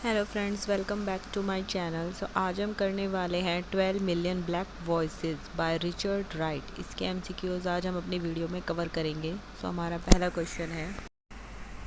Hello friends, welcome back to my channel. आज हम करने वाले हैं 12 million black voices by Richard Wright. इसके एमसीक्यूज आज हम अपनी वीडियो में कवर करेंगे। हमारा पहला क्वेश्चन है,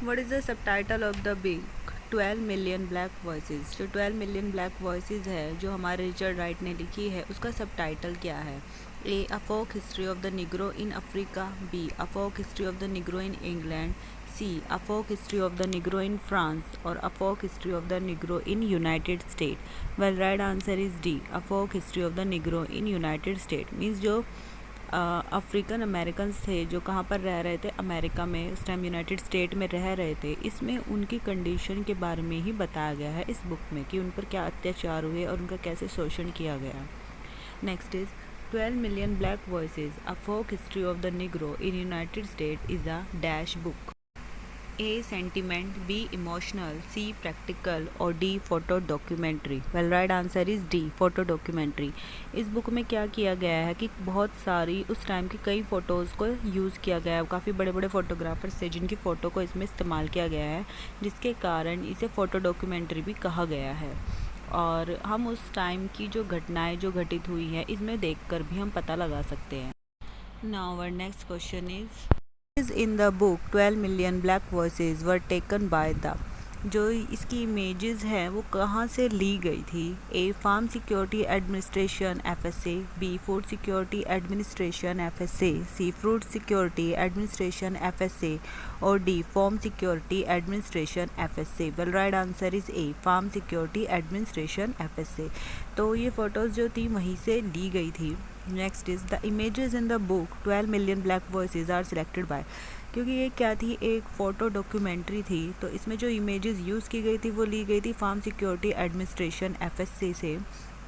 what is the subtitle of the book 12 million black voices. जो 12 मिलियन ब्लैक वॉइसेस है जो हमारे रिचर्ड राइट ने लिखी है, उसका सबटाइटल क्या है? A, a folk history of the Negro in Africa. B, a folk history of the Negro in England. C, a folk history of the Negro in France, or a folk history of the Negro in United States? Well, right answer is D, a folk history of the Negro in United States. Means जो African American थे जो कहाँ पर रह रहे थे, America में, उस टाइम यूनाइटेड स्टेट में रह रहे थे, इसमें उनकी कंडीशन के बारे में ही बताया गया है इस बुक में कि उन पर क्या अत्याचार हुए और उनका कैसे शोषण किया गया। Next is 12 million black voices, a folk history of the Negro in United State is a dash book. A, sentiment, B, emotional, C, practical और D, photo documentary? Well, right answer is D, photo documentary. इस book में क्या किया गया है कि बहुत सारी उस टाइम की कई फ़ोटोज़ को यूज़ किया गया है। काफ़ी बड़े बड़े फ़ोटोग्राफर्स थे जिनकी फ़ोटो को इसमें इस्तेमाल किया गया है, जिसके कारण इसे फ़ोटो डॉक्यूमेंट्री भी कहा गया है। और हम उस टाइम की जो घटनाएं जो घटित हुई हैं इसमें देखकर भी हम पता लगा सकते हैं। Now our next question is in the book 12 million black voices were taken by the। जो इसकी इमेजेस हैं वो कहाँ से ली गई थी? A, farm security administration FSA। B, food security administration FSA। C, fruit security administration FSA और D, form security administration FSA। Well, right answer is A, farm security administration FSA। तो ये फ़ोटोज़ जो थी वहीं से ली गई थी। Next is the images in the book 12 million black voices are selected by. क्योंकि ये क्या थी, एक फ़ोटो डॉक्यूमेंट्री थी, तो इसमें जो इमेजेस यूज़ की गई थी वो ली गई थी फार्म सिक्योरिटी एडमिनिस्ट्रेशन FSA से।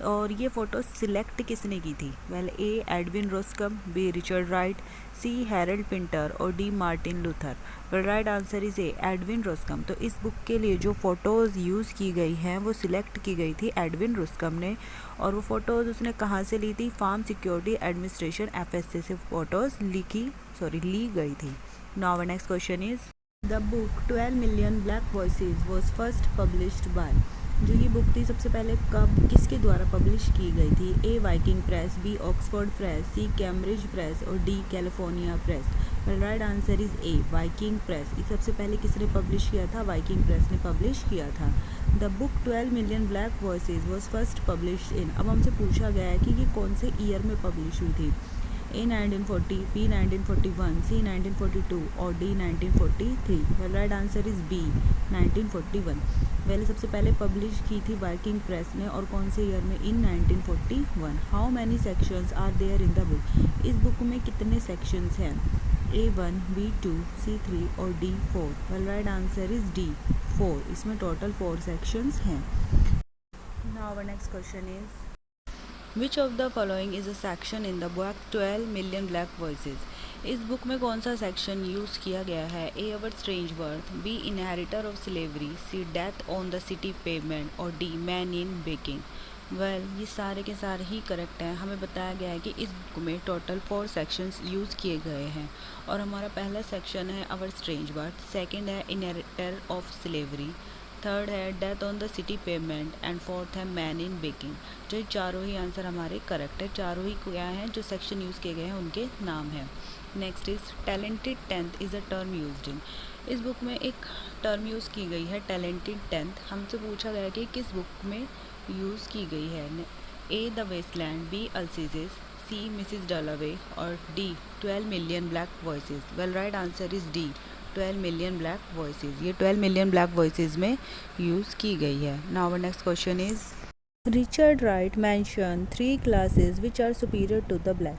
और ये फ़ोटो सिलेक्ट किसने की थी? Well, A, Edwin Rosskam, B, Richard Wright, C, Harold Pinter और D, Martin Luther. Well, right answer is A, Edwin Rosskam. तो इस बुक के लिए जो फ़ोटोज़ यूज़ की गई हैं वो सिलेक्ट की गई थी एडविन रोस्कम ने, और वो फ़ोटोज़ उसने कहाँ से ली थी? फार्म सिक्योरिटी एडमिनिस्ट्रेशन FSA से फ़ोटोज़ ली गई थी। Now our next question is, the book 12 million black voices was first published by. जो ये बुक थी सबसे पहले कब किसके द्वारा पब्लिश की गई थी? A, Viking Press, B, Oxford Press, C, Cambridge Press और D, California Press. Well, right answer is A, Viking Press. ये सबसे पहले किसने पब्लिश किया था? वाइकिंग प्रेस ने पब्लिश किया था। The book 12 million black voices was first published in. अब हमसे पूछा गया है कि ये कौन से ईयर में पब्लिश हुई थी? ए, 1940, बी, 1941, सी, 1942 और D, 1943। Well, right answer is B, 1941। Well, सबसे पहले पब्लिश की थी वाइकिंग प्रेस ने, और कौन से ईयर में? In 1941। How many sections are there in the book? इस बुक में कितने सेक्शंस हैं? A1, B2, C3 और D4। Well, right answer is D, 4। इसमें टोटल 4 सेक्शंस हैं। Now our next question is, which of the following is a section in the book 12 million black voices. इस book में कौन सा section use किया गया है? A, our strange birth, B, inheritor of slavery, C, death on the city payment और D, man in baking. Well, ये सारे के सारे ही करेक्ट हैं। हमें बताया गया है कि इस बुक में टोटल 4 सेक्शंस यूज़ किए गए हैं, और हमारा पहला सेक्शन है अवर स्ट्रेंज बर्थ, सेकेंड है इनहेरिटर ऑफ स्लेवरी, थर्ड है death on the city payment and fourth है मैन इन बेकिंग। जो चारों ही आंसर हमारे करेक्ट है। चारों ही क्या हैं जो सेक्शन यूज़ किए गए हैं उनके नाम हैं। Next is, talented tenth is a term used in. इस बुक में एक टर्म यूज़ की गई है टैलेंटेड टेंथ। हमसे पूछा गया कि किस बुक में यूज़ की गई है? A, the Wasteland, B, Ulysses, C, Mrs Dalloway और D, 12 million black voices. Well, right answer is D, 12 million black voices. ये 12 मिलियन ब्लैक वॉइसेस में यूज़ की गई है। Now our next question is, Richard Wright mention 3 classes which are superior to the black.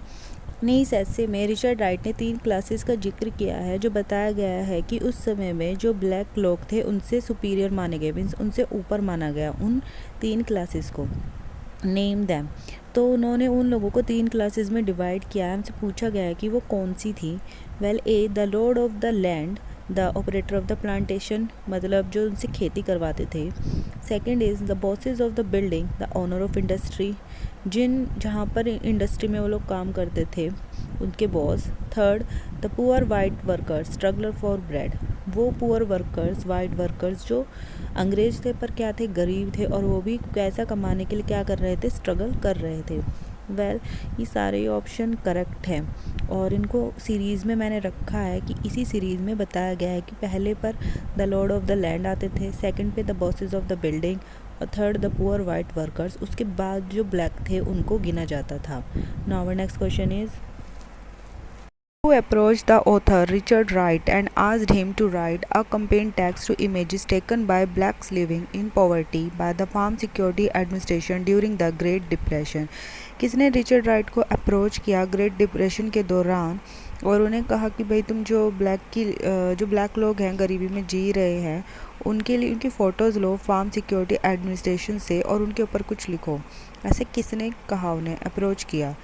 अपने इस ऐसे में Richard Wright ने 3 क्लासेस का जिक्र किया है जो बताया गया है कि उस समय में जो ब्लैक लोग थे उनसे सुपीरियर माने गए, मीन्स उनसे ऊपर माना गया उन 3 क्लासेस को। Name them. तो उन्होंने उन लोगों को 3 क्लासेस में डिवाइड किया है। हमसे पूछा गया है कि वो कौन सी थी। Well, A, the lord of the land, the operator of the plantation, मतलब जो उनसे खेती करवाते थे। Second is the bosses of the building, the owner of industry, जहाँ पर इंडस्ट्री में वो लोग काम करते थे उनके boss. Third, the poor white worker, struggler for bread. वो पुअर वर्कर्स, वाइट वर्कर्स जो अंग्रेज थे पर क्या थे, गरीब थे, और वो भी पैसा कमाने के लिए क्या कर रहे थे, स्ट्रगल कर रहे थे। ये सारे ऑप्शन करेक्ट हैं और इनको सीरीज़ में मैंने रखा है कि इसी सीरीज़ में बताया गया है कि पहले पर the lord of the land आते थे, सेकंड पे the bosses of the building और third the poor white workers, उसके बाद जो ब्लैक थे उनको गिना जाता था। Now our next question is who approached the author Richard Wright and asked him to write a campaign text to images taken by blacks living in poverty by the Farm Security Administration during the Great Depression। किसने Richard Wright को approach किया great depression के दौरान और उन्हें कहा कि भाई तुम जो ब्लैक लोग हैं, गरीबी में जी रहे हैं, उनके लिए उनकी फ़ोटोज़ लो फार्म सिक्योरिटी एडमिनिस्ट्रेशन से और उनके ऊपर कुछ लिखो। ऐसे किसने कहा, उन्हें अप्रोच किया?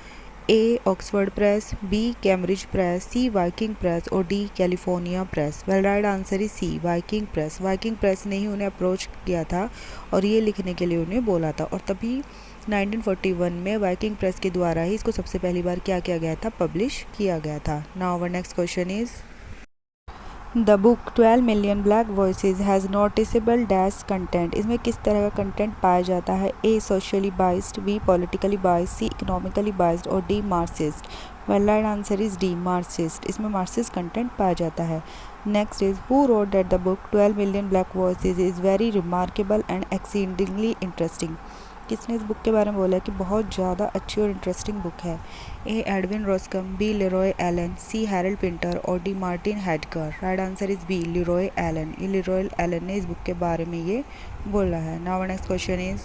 A Oxford Press, B Cambridge Press, C Viking Press और D California Press. Well right answer is C Viking Press. Viking Press ने ही उन्हें अप्रोच किया था और ये लिखने के लिए उन्हें बोला था, और तभी 1941 में वाइकिंग प्रेस के द्वारा ही इसको सबसे पहली बार क्या किया गया था, पब्लिश किया गया था। Now our next question is the book 12 million black voices has noticeable dash content. इसमें किस तरह का कंटेंट पाया जाता है? A socially biased, B politically biased, C economically biased और D Marxist. Well right answer is D Marxist. इसमें Marxist content पाया जाता है। Next is who wrote that the book 12 million black voices is very remarkable and exceedingly interesting. किसने इस book के बारे में बोला है कि बहुत ज़्यादा अच्छी और इंटरेस्टिंग बुक है? A Edwin Rosskam, B Leroy Allen, C Harold Pinter और D Martin Heidegger. Right answer is B Leroy Allen. ये लेरॉय एलन ने इस बुक के बारे में ये बोला है। Now next question is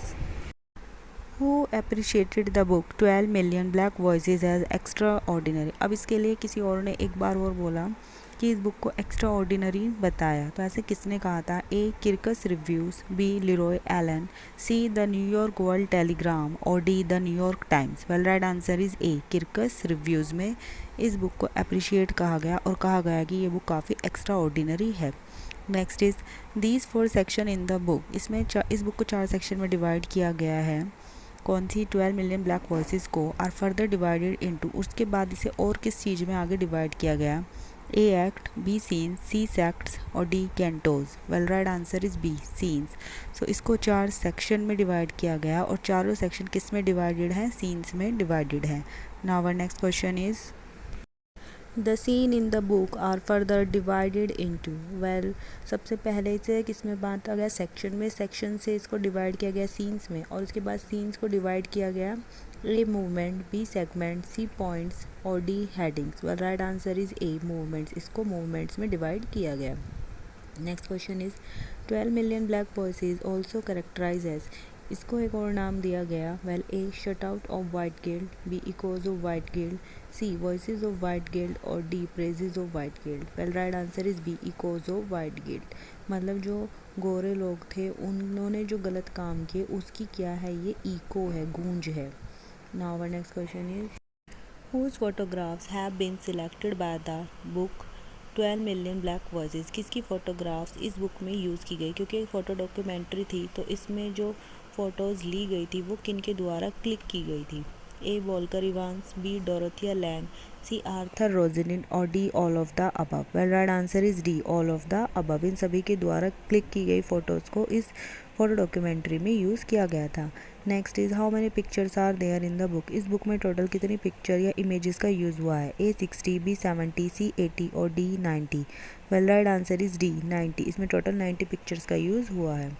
who appreciated the book 12 million black voices as extraordinary. अब इसके लिए किसी और ने एक बार और बोला कि इस बुक को एक्स्ट्रा ऑर्डिनरी बताया, तो ऐसे किसने कहा था? A Kirkus Reviews, B Leroy Allen, C the New York World Telegram और D the New York Times. Well right answer is A Kirkus Reviews में इस बुक को अप्रिशिएट कहा गया और कहा गया कि ये बुक काफ़ी एक्स्ट्रा ऑर्डिनरी है। Next is these 4 section in the book. इसमें इस बुक को 4 सेक्शन में डिवाइड किया गया है। कौन सी? 12 मिलियन ब्लैक वॉइसेस को आर फर्दर डिवाइडेड इनटू। उसके बाद इसे और किस चीज़ में आगे डिवाइड किया गया? A act, B scenes, C sects और D cantos. Well right answer is B scenes. So इसको 4 सेक्शन में डिवाइड किया गया और चारों सेक्शन किस में डिवाइडेड हैं? सीन्स में डिवाइडेड हैं। Now our next question is the scene in the book are further divided into. Well सबसे पहले से किस में बांटा गया? सेक्शन में। सेक्शन से इसको डिवाइड किया गया सीन्स में और उसके बाद सीन्स को डिवाइड किया गया A movement, B segment, C points और D headings. Well right answer is A movements. इसको मूवमेंट्स में डिवाइड किया गया। Next question is 12 million black voices also characterize as. इसको एक और नाम दिया गया। Well A shut out of white guild, B echoes of white guild, C voices of white guild और D praises of white guild. Well right answer is B echoes of white guild. मतलब जो गोरे लोग थे उन्होंने जो गलत काम किए उसकी क्या है, ये इको है, गूंज है। Now our next question is whose photographs have been selected by the book 12 million black voices. किसकी फ़ोटोग्राफ्स इस बुक में यूज़ की गई? क्योंकि एक फ़ोटो डॉक्यूमेंट्री थी तो इसमें जो फ़ोटोज़ ली गई थी वो किन के द्वारा क्लिक की गई थी? A Walker Evans, B Dorothea Lange, C Arthur Roslin और D all of the above. Well right answer is D all of the above. इन सभी के द्वारा क्लिक की गई फ़ोटोज़ को इस फोटो डॉक्यूमेंट्री में यूज़ किया गया था। Next is how many pictures are there in the book. इस बुक में टोटल कितनी पिक्चर या इमेजेस का यूज़ हुआ है? ए 60, बी 70, सी 80 और D 90। Well right answer is D 90। इसमें टोटल 90 पिक्चर्स का यूज़ हुआ है।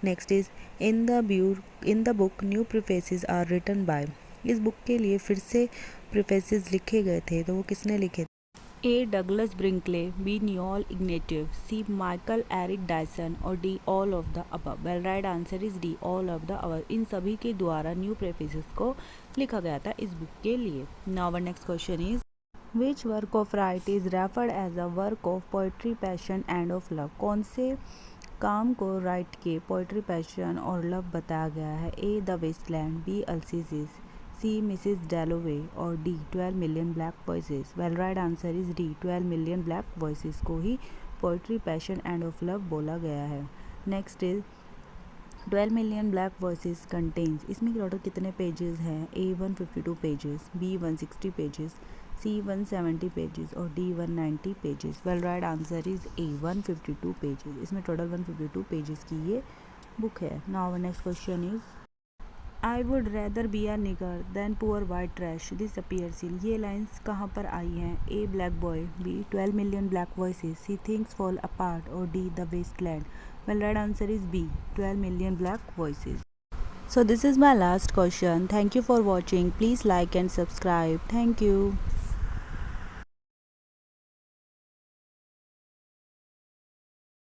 Next is in the book new prefaces are written by. इस बुक के लिए फिर से प्रीफेसेस लिखे गए थे, तो वो किसने लिखे? A Douglas Brinkley, B Noel Ignatiev, C Michael Eric Dyson और D all of the above. Well right answer is D all of the above. इन सभी के द्वारा न्यू प्रेफेसेस को लिखा गया था इस बुक के लिए। Now our next question is which work of Wright is referred as a work of poetry, passion and of love. कौन से काम को राइट के पोइट्री, पैशन और लव बताया गया है? A the Wasteland, B Ulysses, C Mrs Dalloway और D 12 million black voices. Well right answer is D 12 million black voices को ही poetry, passion and of love बोला गया है। Next is 12 million black voices contains. इसमें टोटल कितने pages हैं? A 152 pages, B 160 pages, C 170 pages और D 190 pages? Well right answer is A 152 pages. इसमें टोटल 152 पेजेस की ये बुक है। Now next question is I would rather be a nigger than poor white trash this appears in. ये lines कहाँ पर आई हैं? A black boy, B 12 million black voices, C things fall apart और D the wasteland? Well right answer is B 12 million black voices. So this is my last question. Thank you for watching. Please like and subscribe. Thank you.